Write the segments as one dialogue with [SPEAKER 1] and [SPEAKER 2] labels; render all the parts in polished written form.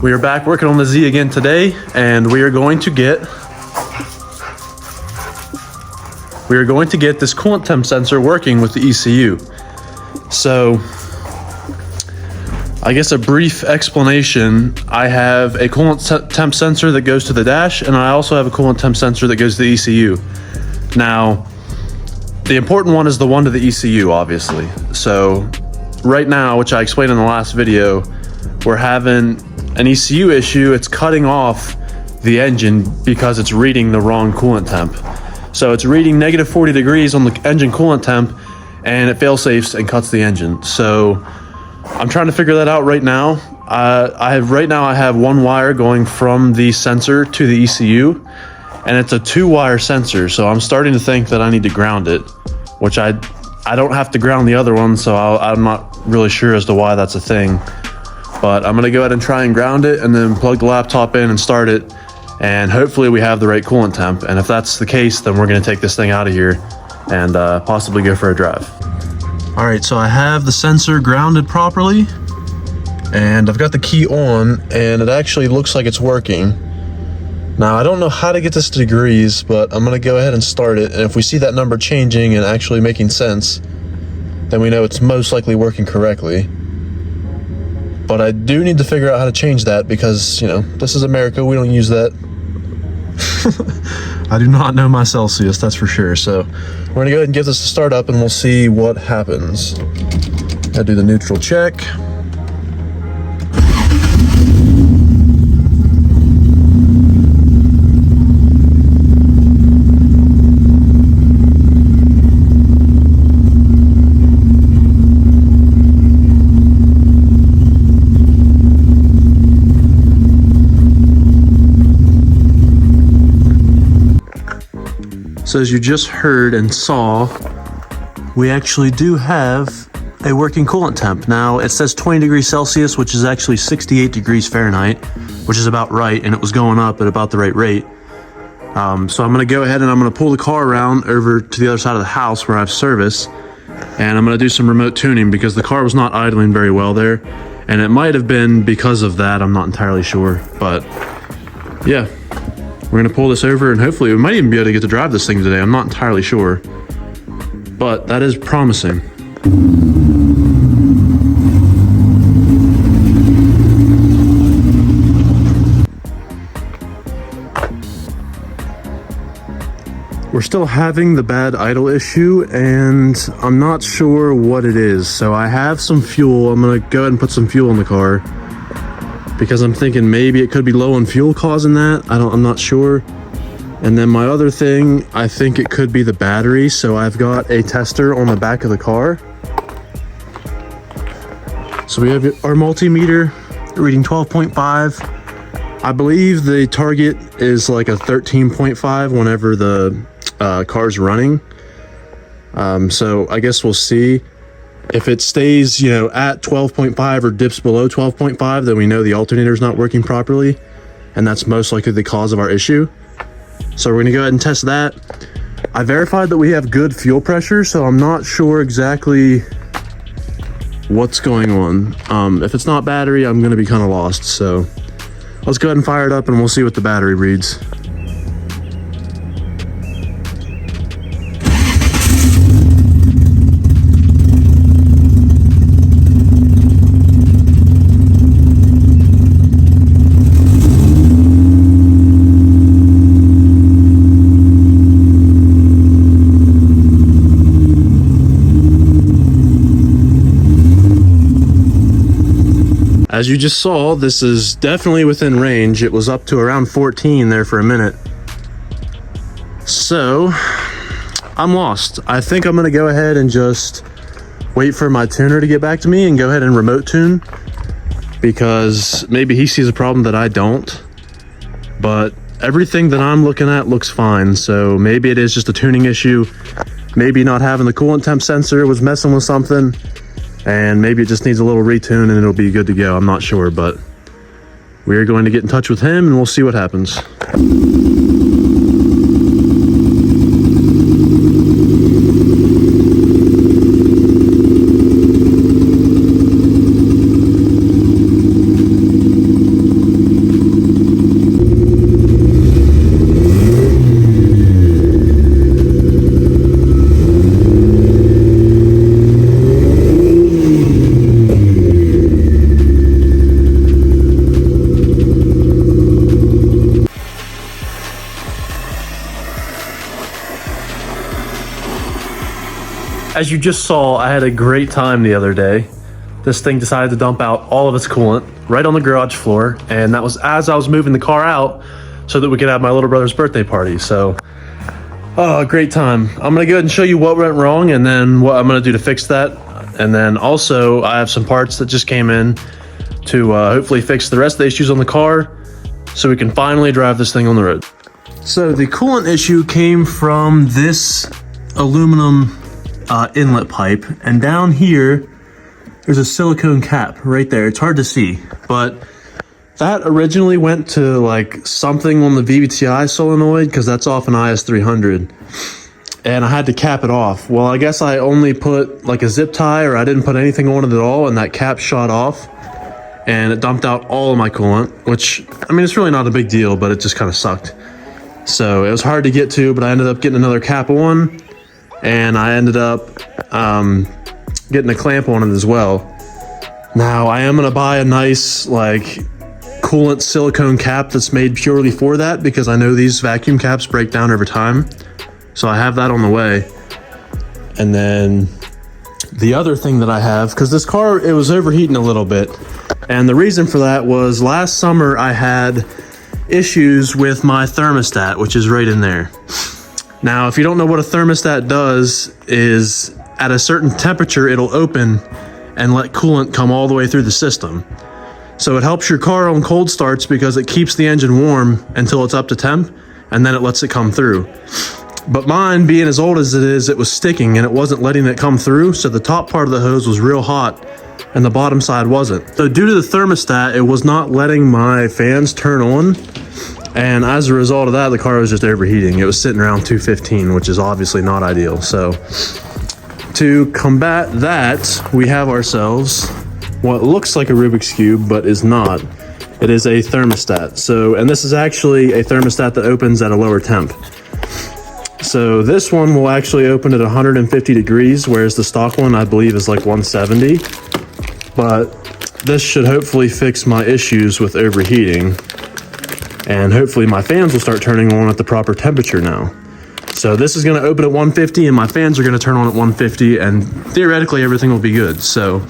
[SPEAKER 1] We are back working on the Z again today, and we are going to get this coolant temp sensor working with the ECU. So, I guess a brief explanation, I have a coolant temp sensor that goes to the dash, and I also have a coolant temp sensor that goes to the ECU. Now, the important one is the one to the ECU, obviously. So, right now, which I explained in the last video, we're having an ECU issue. It's cutting off the engine because it's reading the wrong coolant temp. So it's reading negative 40 degrees on the engine coolant temp, and it fail-safes and cuts the engine. So I'm trying to figure that out right now. I have one wire going from the sensor to the ECU, and it's a 2-wire sensor. So I'm starting to think that I need to ground it, which I don't have to ground the other one, so I'm not really sure as to why that's a thing. But I'm gonna go ahead and try and ground it and then plug the laptop in and start it. And hopefully we have the right coolant temp. And if that's the case, then we're gonna take this thing out of here and possibly go for a drive. All right, so I have the sensor grounded properly and I've got the key on, and it actually looks like it's working. Now, I don't know how to get this to degrees, but I'm gonna go ahead and start it. And if we see that number changing and actually making sense, then we know it's most likely working correctly. But I do need to figure out how to change that because, you know, this is America, we don't use that. I do not know my Celsius, that's for sure. So we're gonna go ahead and give this a start up and we'll see what happens. Gotta do the neutral check. So as you just heard and saw, we actually do have a working coolant temp. Now it says 20 degrees Celsius, which is actually 68 degrees Fahrenheit, which is about right, and it was going up at about the right rate. So I'm gonna go ahead and I'm gonna pull the car around over to the other side of the house where I have service, and I'm gonna do some remote tuning because the car was not idling very well there, and it might have been because of that, I'm not entirely sure, but yeah. We're gonna pull this over and hopefully we might even be able to get to drive this thing today. I'm not entirely sure, but that is promising. We're still having the bad idle issue and I'm not sure what it is. So I have some fuel. I'm gonna go ahead and put some fuel in the car, because I'm thinking maybe it could be low on fuel causing that. I'm not sure. And then my other thing, I think it could be the battery. So I've got a tester on the back of the car. So we have our multimeter reading 12.5. I believe the target is like a 13.5 whenever the car's running. So I guess we'll see. If it stays, you know, at 12.5 or dips below 12.5, then we know the alternator is not working properly, and that's most likely the cause of our issue. So we're gonna go ahead and test that. I verified that we have good fuel pressure, so I'm not sure exactly what's going on. If it's not battery, I'm gonna be kind of lost. So let's go ahead and fire it up and we'll see what the battery reads. As you just saw, this is definitely within range. It was up to around 14 there for a minute. So, I'm lost. I think I'm gonna go ahead and just wait for my tuner to get back to me and go ahead and remote tune, because maybe he sees a problem that I don't. But everything that I'm looking at looks fine, so maybe it is just a tuning issue. Maybe not having the coolant temp sensor was messing with something, and maybe it just needs a little retune and it'll be good to go. I'm not sure, but we are going to get in touch with him and we'll see what happens. as you just saw, I had a great time the other day. This thing decided to dump out all of its coolant right on the garage floor, and that was as I was moving the car out so that we could have my little brother's birthday party. So, great time. I'm gonna go ahead and show you what went wrong and then what I'm gonna do to fix that. And then also, I have some parts that just came in to hopefully fix the rest of the issues on the car so we can finally drive this thing on the road. So the coolant issue came from this aluminum inlet pipe, and down here there's a silicone cap right there. It's hard to see, but that originally went to like something on the VVTi solenoid because that's off an IS300, and I had to cap it off. Well, I guess I only put like a zip tie, or I didn't put anything on it at all, and that cap shot off and it dumped out all of my coolant, which, I mean, it's really not a big deal, but it just kind of sucked. So it was hard to get to, but I ended up getting another cap on, and I ended up getting a clamp on it as well. Now I am gonna buy a nice like coolant silicone cap that's made purely for that, because I know these vacuum caps break down over time. So I have that on the way. And then the other thing that I have, because this car, it was overheating a little bit, and the reason for that was last summer I had issues with my thermostat, which is right in there. Now, if you don't know what a thermostat does, is at a certain temperature, it'll open and let coolant come all the way through the system. So it helps your car on cold starts because it keeps the engine warm until it's up to temp, and then it lets it come through. But mine, being as old as it is, it was sticking and it wasn't letting it come through, so the top part of the hose was real hot and the bottom side wasn't. So due to the thermostat, it was not letting my fans turn on, and as a result of that, the car was just overheating. It was sitting around 215, which is obviously not ideal. So to combat that, we have ourselves what looks like a Rubik's Cube, but is not. It is a thermostat. So, and this is actually a thermostat that opens at a lower temp. So this one will actually open at 150 degrees, whereas the stock one, I believe, is like 170. But this should hopefully fix my issues with overheating, and hopefully my fans will start turning on at the proper temperature now. So this is gonna open at 150 and my fans are gonna turn on at 150, and theoretically everything will be good. So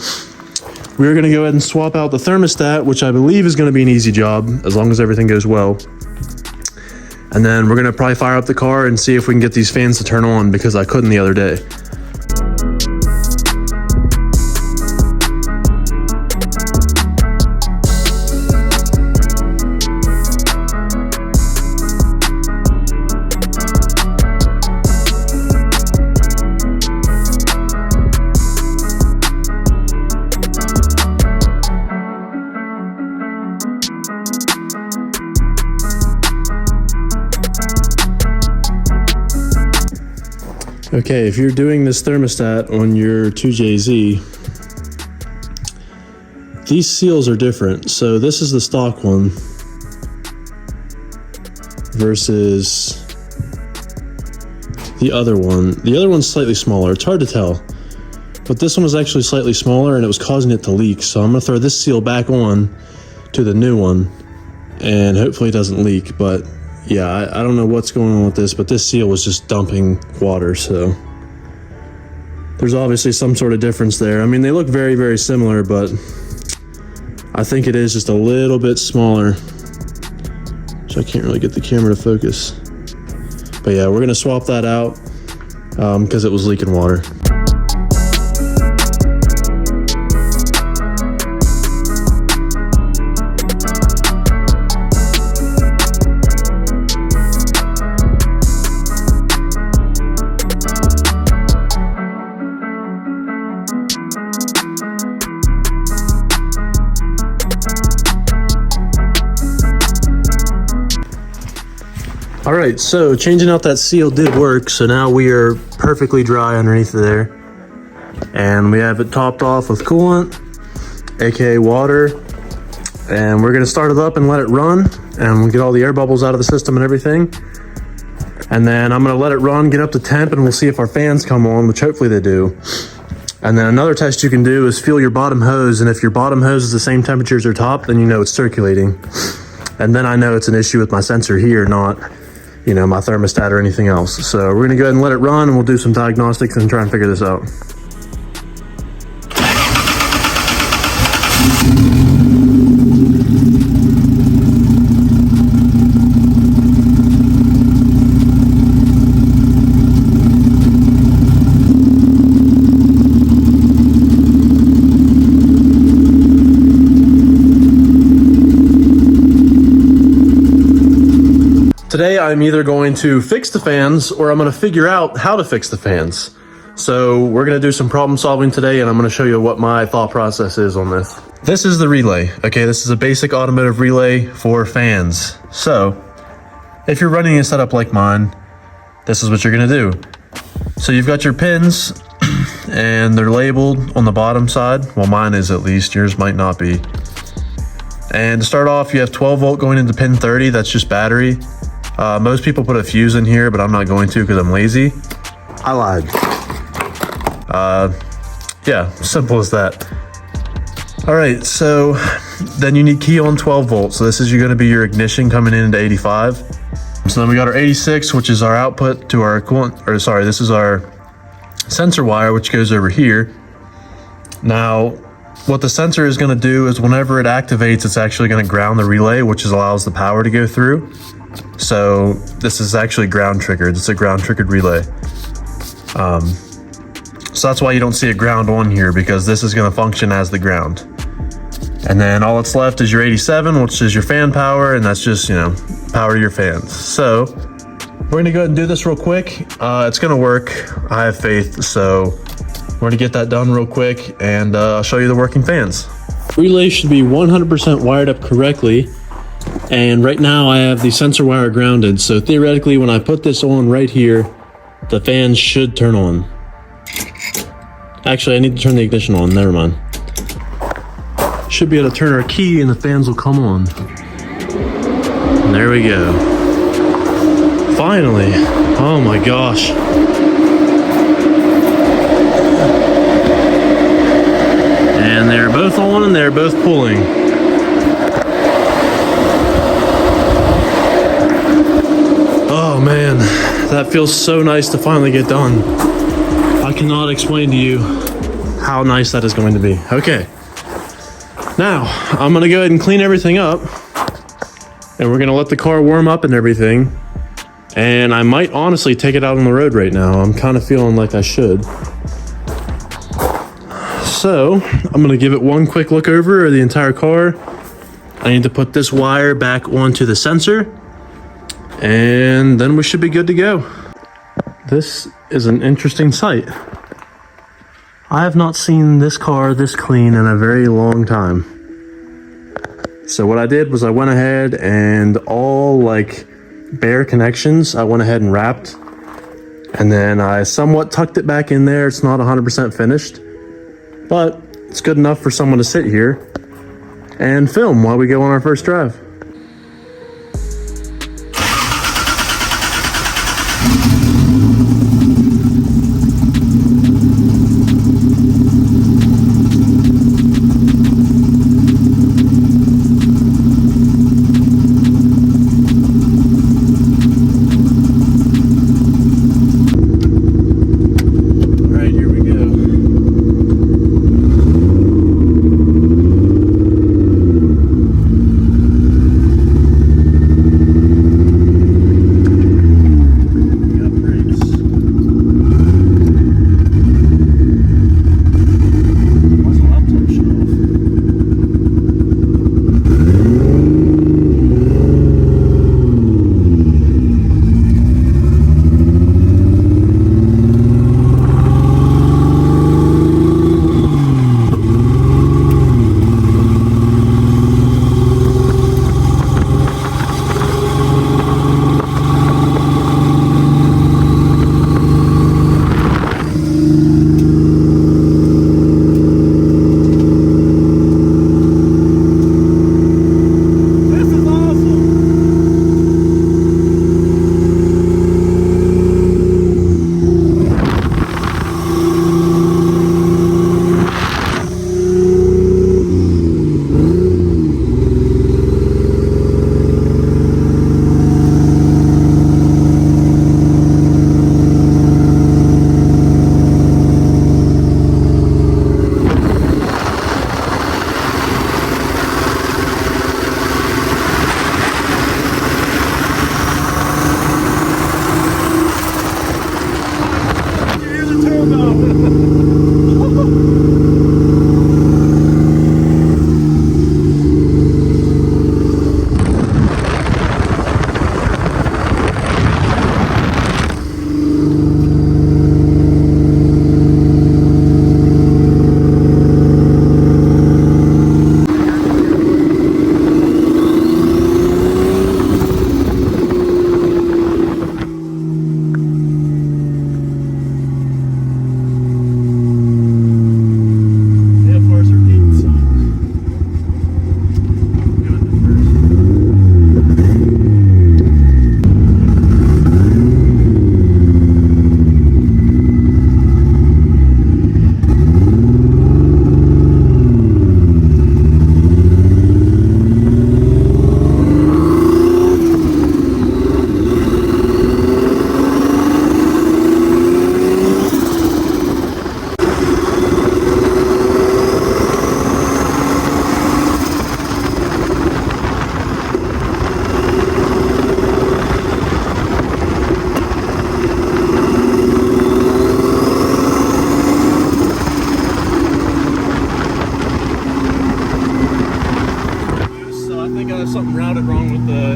[SPEAKER 1] we're gonna go ahead and swap out the thermostat, which I believe is gonna be an easy job as long as everything goes well. And then we're gonna probably fire up the car and see if we can get these fans to turn on, because I couldn't the other day. Okay, if you're doing this thermostat on your 2jz, these seals are different. So this is the stock one versus the other one. The other one's slightly smaller. It's hard to tell, but this one was actually slightly smaller and it was causing it to leak. So I'm gonna throw this seal back on to the new one and hopefully it doesn't leak. But yeah, I don't know what's going on with this, but this seal was just dumping water, so there's obviously some sort of difference there. I mean, they look very, very similar, but I think it is just a little bit smaller, so I can't really get the camera to focus. But yeah, we're gonna swap that out because it was leaking water. All right, so changing out that seal did work. So now we are perfectly dry underneath there. And we have it topped off with coolant, aka water. And we're gonna start it up and let it run. And we'll get all the air bubbles out of the system and everything. And then I'm gonna let it run, get up to temp, and we'll see if our fans come on, which hopefully they do. And then another test you can do is feel your bottom hose. And if your bottom hose is the same temperature as your top, then you know it's circulating. And then I know it's an issue with my sensor here, not you know, my thermostat or anything else. So we're gonna go ahead and let it run, and we'll do some diagnostics and try and figure this out. Today I'm either going to fix the fans or I'm going to figure out how to fix the fans. So we're going to do some problem solving today, and I'm going to show you what my thought process is on this. This is the relay. Okay, this is a basic automotive relay for fans. So if you're running a setup like mine, this is what you're going to do. So you've got your pins and they're labeled on the bottom side. Well, mine is at least, yours might not be. And to start off, you have 12 volt going into pin 30. That's just battery. Most people put a fuse in here, but I'm not going to because I'm lazy. I lied. Yeah, simple as that. All right, so then you need key on 12 volts. So this is going to be your ignition coming in into 85. So then we got our 86, which is our output to our coolant, or sorry, this is our sensor wire, which goes over here. Now, what the sensor is going to do is whenever it activates, it's actually going to ground the relay, which allows the power to go through. So this is actually ground triggered. It's a ground triggered relay. So that's why you don't see a ground on here, because this is going to function as the ground. And then all that's left is your 87, which is your fan power, and that's just, you know, power to your fans. So we're going to go ahead and do this real quick. It's going to work. I have faith. So we're going to get that done real quick, and I'll show you the working fans. Relay should be 100% wired up correctly. And right now I have the sensor wire grounded, so theoretically when I put this on right here, the fans should turn on. Actually, I need to turn the ignition on, never mind. Should be able to turn our key and the fans will come on. And there we go. Finally, oh my gosh. And they're both on and they're both pulling. Oh man, that feels so nice to finally get done. I cannot explain to you how nice that is going to be. Okay, now I'm gonna go ahead and clean everything up, and we're gonna let the car warm up and everything. And I might honestly take it out on the road right now. I'm kind of feeling like I should. So I'm gonna give it one quick look over of the entire car. I need to put this wire back onto the sensor, and then we should be good to go. This is an interesting sight. I have not seen this car this clean in a very long time. So what I did was I went ahead and all like bare connections, I went ahead and wrapped, and then I somewhat tucked it back in there. It's not 100% finished, but it's good enough for someone to sit here and film while we go on our first drive.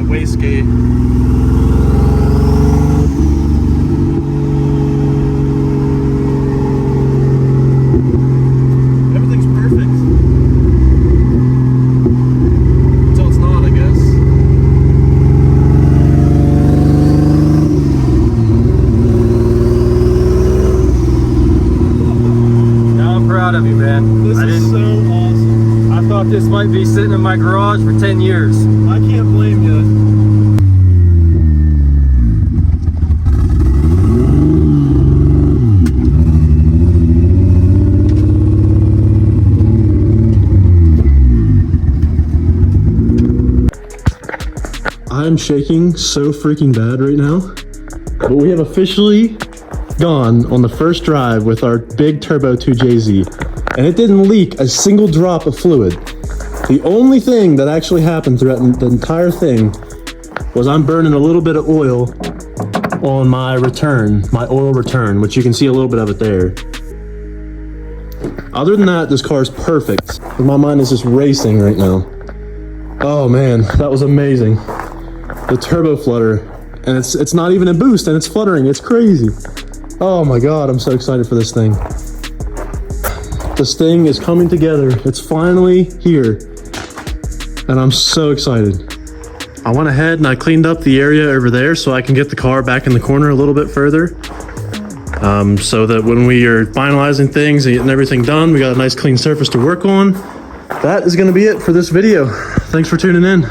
[SPEAKER 1] wastegate. Everything's perfect. Until it's not, I guess.
[SPEAKER 2] Now I'm proud of you, man.
[SPEAKER 1] This is so awesome.
[SPEAKER 2] I thought this might be sitting in my garage for 10 years.
[SPEAKER 1] I can't blame you. I'm shaking so freaking bad right now, but we have officially gone on the first drive with our big turbo 2jz, and it didn't leak a single drop of fluid. The only thing that actually happened throughout the entire thing was I'm burning a little bit of oil on my return, my oil return, which you can see a little bit of it there. Other than that, this car is perfect. My mind is just racing right now. Oh man, that was amazing. The turbo flutter, and it's not even a boost, and it's fluttering. It's crazy. Oh my god, I'm so excited for this thing. This thing is coming together. It's finally here, and I'm so excited. I went ahead and I cleaned up the area over there so I can get the car back in the corner a little bit further, so that when we are finalizing things and getting everything done, we got a nice clean surface to work on. That is going to be it for this video. Thanks for tuning in.